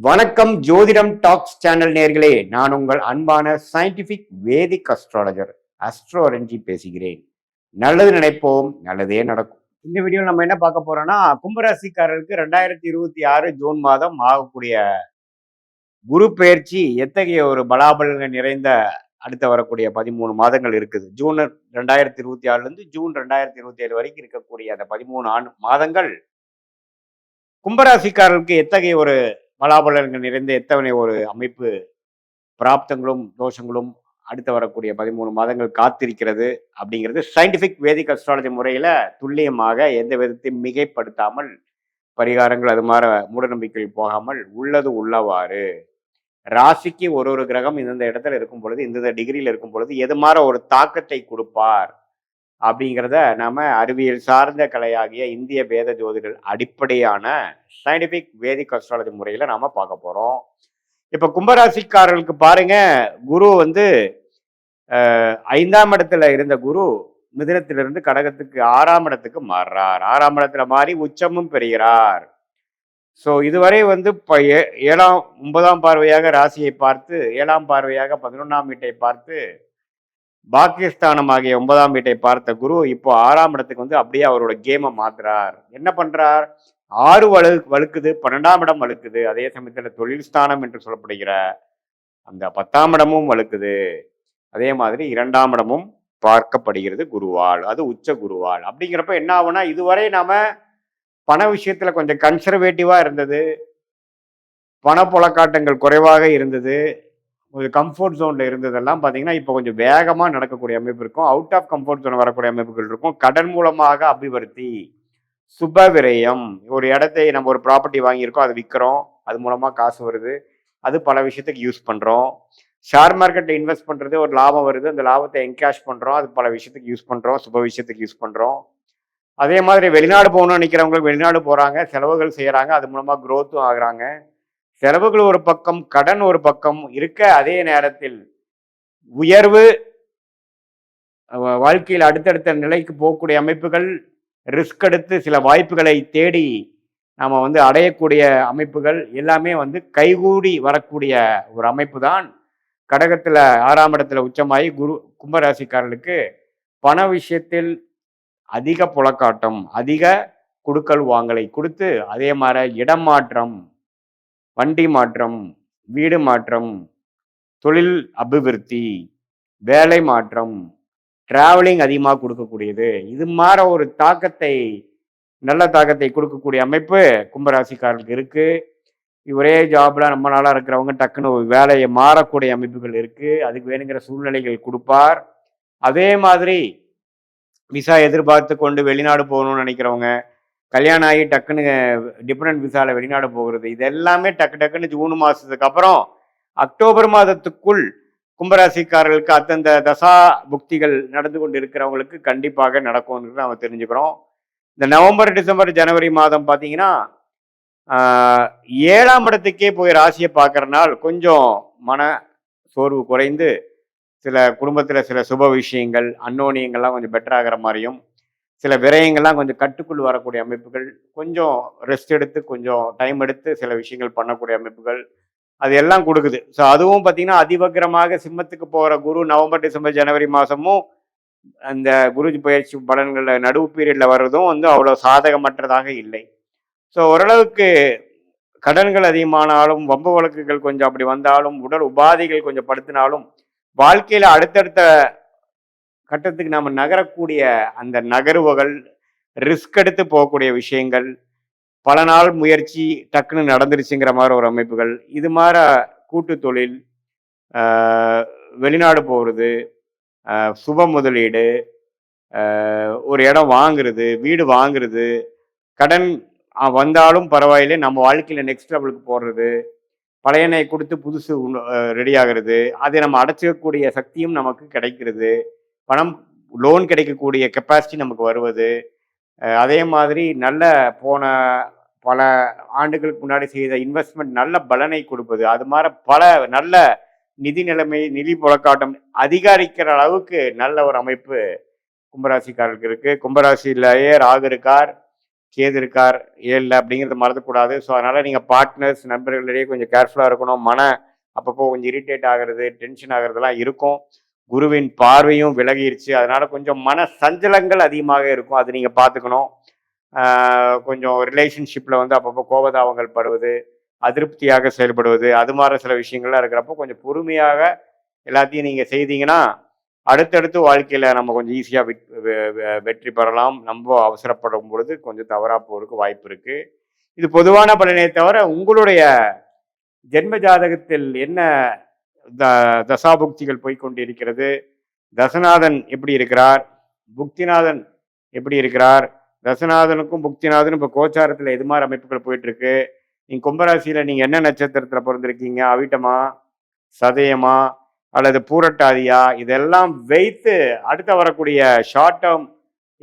வணக்கம் ஜோதிடம் tax channel நேர்களே, நான் உங்கள் அன்பான சயின்டிபிக் வேதிக் அஸ்ட்ராலஜர் அஸ்ட்ரோரஞ்சி பேசுகிறேன். நல்லது நினைப்போம், நல்லதே நடக்கும். இந்த வீடியோ நம்ம என்ன பார்க்க போறோம்னா, கும்பராசிக்காரருக்கு 2026 ஜூன் மாதம் ஆகக்கூடிய குரு பெயர்ச்சி எத்தகைய ஒரு பலாபலன்கள் நிறைந்த அடுத்த வரக்கூடிய 13 மாதங்கள் இருக்குது. ஜூன் 2026 இருந்து ஜூன் 2027 வரைக்கும் இருக்கக்கூடிய அந்த 13 மாதங்கள் கும்பராசிக்காரருக்கு எத்தகைய ஒரு பலாபலன்கள் நிறைந்த எத்தனை ஒரு அமைப்பு பிராப்தங்களும் தோஷங்களும் அடுத்து வரக்கூடிய 13 மாதங்கள் காத்திருக்கிறது அப்படிங்கிறது சயின்டிபிக் வேதிக் அஸ்ட்ராலஜி முறையில துல்லியமாக எந்த விதத்தையும் மிகைப்படுத்தாமல் பரிகாரங்கள் அது மாதிரி மூடநம்பிக்கைகள் போகாமல் உள்ளது உள்ளவாறு ராசிக்கு ஒரு கிரகம் இந்தந்த இடத்துல இருக்கும் பொழுது இந்தந்த டிகிரியில் இருக்கும் பொழுது எது மாதிரி ஒரு தாக்கத்தை கொடுப்பார் அப்படிங்கிறத நாம அறிவியல் சார்ந்த கலையாகிய இந்திய வேத ஜோதிடர் அடிப்படையான சயின்டிபிக் வேதிக் அஸ்ட்ராலஜி முறையில நாம பார்க்க போறோம். இப்ப கும்பராசிக்காரர்களுக்கு பாருங்க, குரு வந்து 5ஆம் இடத்துல இருந்த குரு மிதுனத்திலிருந்து கடகத்துக்கு 6ஆம் இடத்துக்கு மாறுறார். 6ஆம் இடத்துல மாறி உச்சமும் பெறுகிறார். ஸோ இதுவரை வந்து 9ஆம் பார்வையாக ராசியை பார்த்து 7ஆம் பார்வையாக 11ஆம் வீட்டை பார்த்து பாகிஸ்தானம் ஆகிய 9ஆம் வீட்டை பார்த்த குரு இப்போ 6ஆம் இடத்துக்கு வந்து அப்படியே அவரோட கேமை மாத்துறார். என்ன பண்றார்? 6 வலுக்குது, 12ஆம் இடம் வலுக்குது. அதே சமயத்தில் தொழில் ஸ்தானம் என்று சொல்லப்படுகிற அந்த 10ஆம் இடமும் வலுக்குது. அதே மாதிரி 2ஆம் இடமும் பார்க்கப்படுகிறது குருவால், அது உச்ச குருவால். அப்படிங்கிறப்ப என்ன ஆகும்னா, இதுவரை நாம பண விஷயத்துல கொஞ்சம் கன்சர்வேட்டிவா இருந்தது, பணப்புழக்காட்டங்கள் குறைவாக இருந்தது, ஒரு கம்ஃபர்ட் ஜோன்ல இருந்ததெல்லாம் பார்த்தீங்கன்னா இப்போ கொஞ்சம் வேகமாக நடக்கக்கூடிய அமைப்பு இருக்கும். அவுட் ஆஃப் கம்ஃபர்ட் ஜோன் வரக்கூடிய அமைப்புகள் இருக்கும். கடன் மூலமாக அபிவிருத்தி, சுப விரயம். ஒரு இடத்தை நம்ம ஒரு ப்ராப்பர்ட்டி வாங்கியிருக்கோம், அதை விற்கிறோம், அது மூலமாக காசு வருது, அது பல விஷயத்துக்கு யூஸ் பண்ணுறோம். ஷேர் மார்க்கெட்டில் இன்வெஸ்ட் பண்ணுறது, ஒரு லாபம் வருது, அந்த லாபத்தை என்கேஷ் பண்ணுறோம், அது பல விஷயத்துக்கு யூஸ் பண்ணுறோம், சுப விஷயத்துக்கு யூஸ் பண்ணுறோம். அதே மாதிரி வெளிநாடு போகணும்னு நினைக்கிறவங்களுக்கு வெளிநாடு போகிறாங்க, செலவுகள் செய்கிறாங்க, அது மூலமாக க்ரோத்தும் ஆகுறாங்க. செலவுகள் ஒரு பக்கம், கடன் ஒரு பக்கம் இருக்க, அதே நேரத்தில் உயர்வு, வாழ்க்கையில் அடுத்தடுத்த நிலைக்கு போகக்கூடிய அமைப்புகள், ரிஸ்க் எடுத்து சில வாய்ப்புகளை தேடி நாம வந்து அடையக்கூடிய அமைப்புகள் எல்லாமே வந்து கைகூடி வரக்கூடிய ஒரு அமைப்பு தான். கடகத்துல 6ஆம் இடத்துல உச்சமாகி குரு கும்பராசிக்காரர்களுக்கு பண விஷயத்தில் அதிக புழக்காட்டம், அதிக கொடுக்கல் வாங்கலை கொடுத்து, அதே மாதிரி இடம் மாற்றம், வண்டி மாற்றம், வீடு மாற்றம், தொழில் அபிவிருத்தி, வேலை மாற்றம், டிராவலிங் அதிகமாக கொடுக்கக்கூடியது, இது மாதிரி ஒரு தாக்கத்தை, நல்ல தாக்கத்தை கொடுக்கக்கூடிய அமைப்பு கும்பராசிக்காரர்களுக்கு இருக்கு. ஒரே ஜாப்ல ரொம்ப நாளாக இருக்கிறவங்க டக்குன்னு வேலையை மாறக்கூடிய அமைப்புகள் இருக்கு. அதுக்கு வேணுங்கிற சூழ்நிலைகள் கொடுப்பார். அதே மாதிரி விசா எதிர்பார்த்து கொண்டு வெளிநாடு போகணும்னு நினைக்கிறவங்க, கல்யாணம் ஆகி டக்குன்னு டிபெண்டன்ட் விசால வெளிநாடு போகிறது, இது எல்லாமே டக்குன்னு ஜூன் மாதத்துக்கு அப்புறம் அக்டோபர் மாதத்துக்குள் கும்பராசிக்காரர்களுக்கு அந்தந்த தசா புக்திகள் நடந்து கொண்டு இருக்கிறவங்களுக்கு கண்டிப்பாக நடக்கும்னு நம்ம தெரிஞ்சுக்கிறோம். இந்த நவம்பர், டிசம்பர், ஜனவரி மாதம் பார்த்தீங்கன்னா 7ஆம் இடத்துக்கே போய் ராசியை பார்க்கறனால கொஞ்சம் மன சோர்வு குறைந்து சில குடும்பத்தில் சில சுப விஷயங்கள், அன்னோனியங்கள்லாம் கொஞ்சம் பெட்டர் ஆகிற மாதிரியும், சில விரயங்கள்லாம் கொஞ்சம் கட்டுக்குள் வரக்கூடிய அமைப்புகள், கொஞ்சம் ரெஸ்ட் எடுத்து கொஞ்சம் டைம் எடுத்து சில விஷயங்கள் பண்ணக்கூடிய அமைப்புகள், அது எல்லாம் கொடுக்குது. ஸோ அதுவும் பார்த்தீங்கன்னா அதிவக்ரமாக சிம்மத்துக்கு போகிற குரு நவம்பர், டிசம்பர், ஜனவரி மாதமும் அந்த குரு பயிற்சி பலன்களில் நடுவு பீரியடில் வர்றதும் வந்து அவ்வளோ சாதகமற்றதாக இல்லை. ஸோ ஓரளவுக்கு கடன்கள் அதிகமானாலும், வம்பு வழக்குகள் கொஞ்சம் அப்படி வந்தாலும், உடல் உபாதைகள் கொஞ்சம் படுத்தினாலும், வாழ்க்கையில் அடுத்தடுத்த கட்டத்துக்கு நாம் நகரக்கூடிய அந்த நகர்வுகள், ரிஸ்க் எடுத்து போகக்கூடிய விஷயங்கள், பல நாள் முயற்சி டக்குன்னு நடந்துருச்சுங்கிற மாதிரி ஒரு அமைப்புகள், இது மாதிரி கூட்டு தொழில், வெளிநாடு போகிறது, சுப முதலீடு, ஒரு இடம் வாங்குறது, வீடு வாங்குறது, கடன் வந்தாலும் பரவாயில்லை, நம்ம வாழ்க்கையில் நெக்ஸ்ட் லெவலுக்கு போடுறது, பழையனை கொடுத்து புதுசு ரெடி ஆகிறது, அதை நம்ம அடைச்சிக்கக்கூடிய சக்தியும் நமக்கு கிடைக்கிறது, பணம் லோன் கிடைக்கக்கூடிய கெப்பாசிட்டி நமக்கு வருவது, அதே மாதிரி நல்ல போன பல ஆண்டுகளுக்கு முன்னாடி செய்த இன்வெஸ்ட்மெண்ட் நல்ல பலனை கொடுப்பது, அது மாதிரி பல நல்ல நிதி நிலைமை, நிதி புழக்காட்டம் அதிகரிக்கிற அளவுக்கு நல்ல ஒரு அமைப்பு கும்பராசிக்காரர்களுக்கு இருக்கு. கும்பராசியிலேயே ராகு இருக்கார். கேது இருக்கார் 7ல் அப்படிங்கிறத மறந்துக்கூடாது. ஸோ அதனால் நீங்கள் பார்ட்னர்ஸ் நண்பர்களிடையே கொஞ்சம் கேர்ஃபுல்லாக இருக்கணும். அப்பப்போ கொஞ்சம் இரிட்டேட் ஆகிறது, டென்ஷன் ஆகிறதுலாம் இருக்கும். குருவின் பார்வையும் விலகிருச்சு, அதனால கொஞ்சம் மன சஞ்சலங்கள் அதிகமாக இருக்கும். அது நீங்கள் பார்த்துக்கணும். கொஞ்சம் ரிலேஷன்ஷிப்பில் வந்து அப்பப்போ கோபதாபங்கள் படுவது, அதிருப்தியாக செயல்படுவது, அது மாதிரி சில விஷயங்கள்லாம் இருக்கிறப்போ கொஞ்சம் பொறுமையாக எல்லாத்தையும் நீங்கள் செய்தீங்கன்னா அடுத்தடுத்து வாழ்க்கையில் நம்ம கொஞ்சம் ஈஸியாக வெற்றி பெறலாம். நம்ம அவசரப்படும் பொழுது கொஞ்சம் தவறாக போகிறதுக்கு வாய்ப்பு இருக்குது. இது பொதுவான பலனை தவிர உங்களுடைய ஜென்ம ஜாதகத்தில் என்ன தசாபுக்திகள் போய்கொண்டிருக்கிறது, தசநாதன் எப்படி இருக்கிறார், புக்திநாதன் எப்படி இருக்கிறார், தசநாதனுக்கும் புக்திநாதனும் இப்போ கோச்சாரத்தில் எது மாதிரி அமைப்புகள் போயிட்டுருக்கு, நீங்கள் கும்பராசியில் நீங்கள் என்ன நட்சத்திரத்தில் பிறந்திருக்கீங்க, அவிட்டமா, சதயமா அல்லது பூரட்டாதியா, இதெல்லாம் வைத்து அடுத்த வரக்கூடிய ஷார்ட் டேர்ம்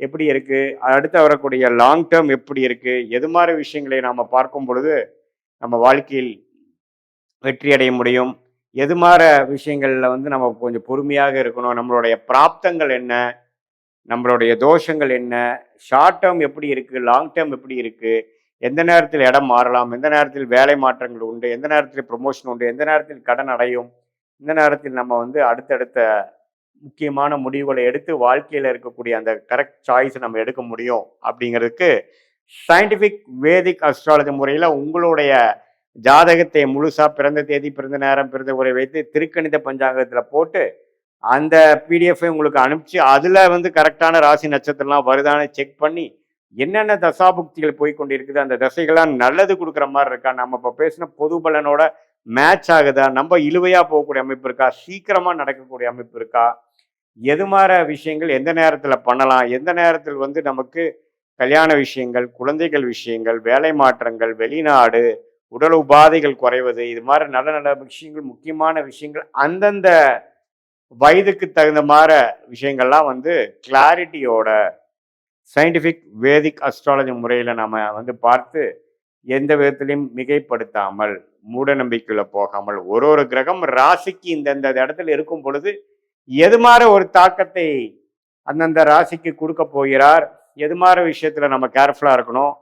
எப்படி இருக்குது, அடுத்த வரக்கூடிய லாங் டேர்ம் எப்படி இருக்குது, எது மாதிரி விஷயங்களை நாம் பார்க்கும் பொழுது நம்ம வாழ்க்கையில் வெற்றி அடைய முடியும், எது மாதிரி விஷயங்களில் வந்து நம்ம கொஞ்சம் பொறுமையாக இருக்கணும், நம்மளுடைய பிராப்தங்கள் என்ன, நம்மளுடைய தோஷங்கள் என்ன, ஷார்ட் டேர்ம் எப்படி இருக்குது, லாங் டேர்ம் எப்படி இருக்குது, எந்த நேரத்தில் இடம் மாறலாம், எந்த நேரத்தில் வேலை மாற்றங்கள் உண்டு, எந்த நேரத்தில் ப்ரொமோஷன் உண்டு, எந்த நேரத்தில் கடன் அடையும், இந்த நேரத்தில் நம்ம வந்து அடுத்தடுத்த முக்கியமான முடிவுகளை எடுத்து வாழ்க்கையில் இருக்கக்கூடிய அந்த கரெக்ட் சாய்ஸை நம்ம எடுக்க முடியும் அப்படிங்கிறதுக்கு சயின்டிஃபிக் வேதிக் அஸ்ட்ராலஜி முறையில் உங்களுடைய ஜாதகத்தை முழுசா பிறந்த தேதி, பிறந்த நேரம், பிறந்த உரை வைத்து திருக்கணித பஞ்சாங்கத்தில் போட்டு அந்த பிடிஎஃப் உங்களுக்கு அனுப்பிச்சு அதில் வந்து கரெக்டான ராசி நட்சத்திரம்லாம் வருதான்னு செக் பண்ணி என்னென்ன தசாபுக்திகள் போய் கொண்டு இருக்குது, அந்த தசைகள்லாம் நல்லது கொடுக்குற மாதிரி இருக்கா, நம்ம இப்போ பேசின பொது பலனோட மேட்ச் ஆகுதா, நம்ம இழுவையாக போகக்கூடிய அமைப்பு இருக்கா, சீக்கிரமாக நடக்கக்கூடிய அமைப்பு இருக்கா, எது மாதிரி விஷயங்கள் எந்த நேரத்தில் பண்ணலாம், எந்த நேரத்தில் வந்து நமக்கு கல்யாண விஷயங்கள், குழந்தைகள் விஷயங்கள், வேலை மாற்றங்கள், வெளிநாடு, உடல் உபாதைகள் குறைவது, இது மாதிரி நல்ல நல்ல விஷயங்கள், முக்கியமான விஷயங்கள் அந்தந்த வயதுக்கு தகுந்த மாதிரி விஷயங்கள்லாம் வந்து கிளாரிட்டியோட சயின்டிஃபிக் வேதிக் அஸ்ட்ராலஜி முறையில் நம்ம வந்து பார்த்து எந்த விதத்திலையும் மிகைப்படுத்தாமல் மூட நம்பிக்கையில போகாமல் ஒரு கிரகம் ராசிக்கு இந்தந்த இடத்துல இருக்கும் பொழுது எது மாதிரி ஒரு தாக்கத்தை அந்தந்த ராசிக்கு கொடுக்க போகிறார், எது மாதிரி விஷயத்துல நம்ம கேர்ஃபுல்லா இருக்கணும்,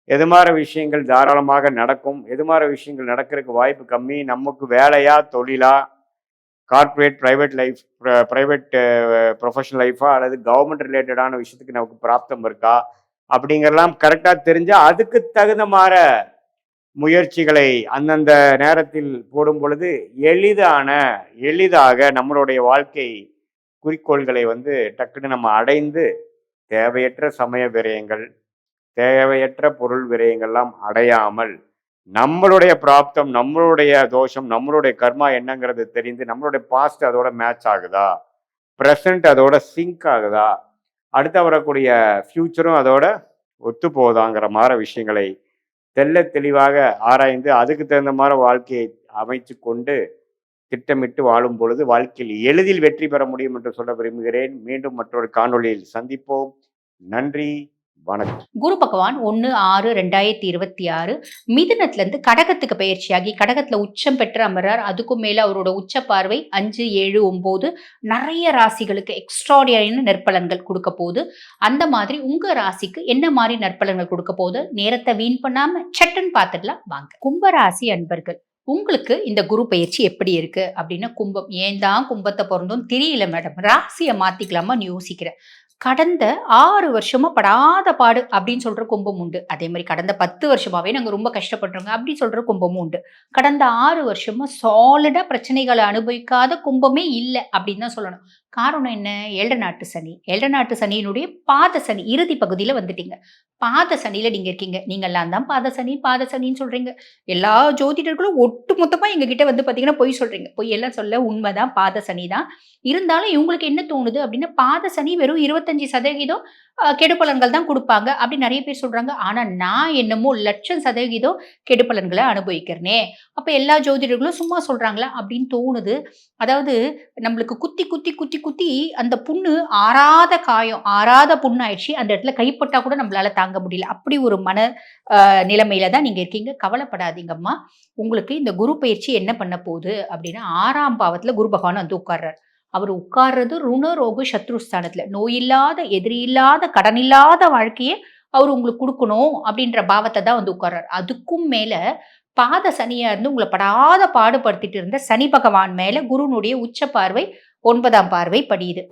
எது மாதிரி விஷயங்கள் தாராளமாக நடக்கும், எது மாதிரி விஷயங்கள் நடக்கிறதுக்கு வாய்ப்பு கம்மி, நமக்கு வேலையா தொழிலா, corporate private life, private professional லைஃபா அல்லது கவர்மெண்ட் ரிலேட்டடான விஷயத்துக்கு நமக்கு பிராப்தம் இருக்கா அப்படிங்கிறலாம் கரெக்டாக தெரிஞ்சால் அதுக்கு தகுந்த மாதிரி முயற்சிகளை அந்தந்த நேரத்தில் போடும் பொழுது எளிதாக நம்மளுடைய வாழ்க்கை குறிக்கோள்களை வந்து டக்குன்னு நம்ம அடைந்து தேவையற்ற சமய விரயங்கள், தேவையற்ற பொருள் விரயங்கள்லாம் அடையாமல் நம்மளுடைய பிராப்தம், நம்மளுடைய தோஷம், நம்மளுடைய கர்மா என்னங்கிறது தெரிந்து நம்மளுடைய பாஸ்ட் அதோட மேட்ச் ஆகுதா, ப்ரெசண்ட் அதோட சிங்க் ஆகுதா, அடுத்த வரக்கூடிய ஃப்யூச்சரும் அதோட ஒத்து போதாங்கிற மாதிரி விஷயங்களை தெளிவாக ஆராய்ந்து அதுக்கு தகுந்த மாதிரி வாழ்க்கையை அமைச்சு கொண்டு திட்டமிட்டு வாழும் பொழுது வாழ்க்கையில் எளிதில் வெற்றி பெற முடியும் என்று சொல்ல விரும்புகிறேன். மீண்டும் மற்றொரு காணொளியில் சந்திப்போம். நன்றி, வணக்கம். குரு பகவான் 1/6/2026 மிதுனத்துல இருந்து கடகத்துக்கு பயிற்சியாகி கடகத்துல உச்சம் பெற்று அமர்றார். அதுக்கும் மேல அவரோட உச்ச பார்வை 5, 7, 9 நிறைய ராசிகளுக்கு எக்ஸ்ட்ராடினரியான நற்பலன்கள் கொடுக்க போகுது. அந்த மாதிரி உங்க ராசிக்கு என்ன மாதிரி நற்பலன்கள் கொடுக்க போகுது, நேரத்தை வீண் பண்ணாம சட்டுன்னு பார்த்துடலாம் வாங்க. கும்பராசி அன்பர்கள், உங்களுக்கு இந்த குரு பயிற்சி எப்படி இருக்கு அப்படின்னா, கும்பம் ஏன் தான் கும்பத்தை பிறந்தோம் தெரியல மேடம், ராசியை மாத்திக்கலாமான்னு யோசிக்கிறேன். கடந்த 6 வருஷமா படாத பாடு அப்படின்னு சொல்ற கும்பம் உண்டு. அதே மாதிரி கடந்த 10 வருஷமாவே நாங்க ரொம்ப கஷ்டப்படுறோங்க அப்படி சொல்ற கும்பமும் உண்டு. கடந்த 6 வருஷமா சாலிடா பிரச்சனைகளை அனுபவிக்காத கும்பமே இல்லை அப்படின்னு தான் சொல்லணும். காரணம் என்ன? ஏழநாட்டு சனி. ஏழநாட்டு சனியினுடைய பாத சனி இறுதி பகுதியில வந்துட்டீங்க. பாத சனியில நீங்க இருக்கீங்க. நீங்கெல்லாம் தான் பாத சனின்னு சொல்றீங்க. எல்லா ஜோதிடர்களும் ஒட்டு மொத்தமா எங்க கிட்ட வந்து பாத்தீங்கன்னா பொய் சொல்றீங்க. பொய் எல்லாம் சொல்ல உண்மைதான், பாத சனி தான். இருந்தாலும் இவங்களுக்கு என்ன தோணுது அப்படின்னா, பாத சனி வெறும் 25% கெடுபலன்கள் தான் கொடுப்பாங்க அப்படி நிறைய பேர் சொல்றாங்க. ஆனா நான் என்னமோ 1,00,000% கெடுபலன்களை அனுபவிக்கிறேனே, அப்ப எல்லா ஜோதிடர்களும் சும்மா சொல்றாங்களா அப்படின்னு தோணுது. அதாவது நம்மளுக்கு குத்தி குத்தி குத்தி குத்தி அந்த புண்ணு ஆறாத காயம், ஆறாத புண்ணு ஆயிடுச்சு. அந்த இடத்துல கைப்பட்டா கூட நம்மளால தாங்க முடியல. அப்படி ஒரு மன நிலைமையில தான் நீங்க இருக்கீங்க. கவலைப்படாதீங்கம்மா. உங்களுக்கு இந்த குரு பயிற்சி என்ன பண்ண போகுது அப்படின்னா, 6ஆம் பாவத்துல குரு பகவான் வந்து உட்கார்றார். அவர் உட்கார்றது ருண ரோக சத்ருஸ்தானத்துல. நோய் இல்லாத, எதிரி இல்லாத, கடன் இல்லாத வாழ்க்கையை அவர் உங்களுக்கு கொடுக்கணும் அப்படின்ற பாவத்தை தான் வந்து உட்கார்றாரு. அதுக்கும் மேல பாத சனியா இருந்து உங்கள படாத பாடுபடுத்திட்டு இருந்த சனி பகவான் மேல குருனுடைய உச்ச பார்வை 9ஆம் பார்வை படியுது.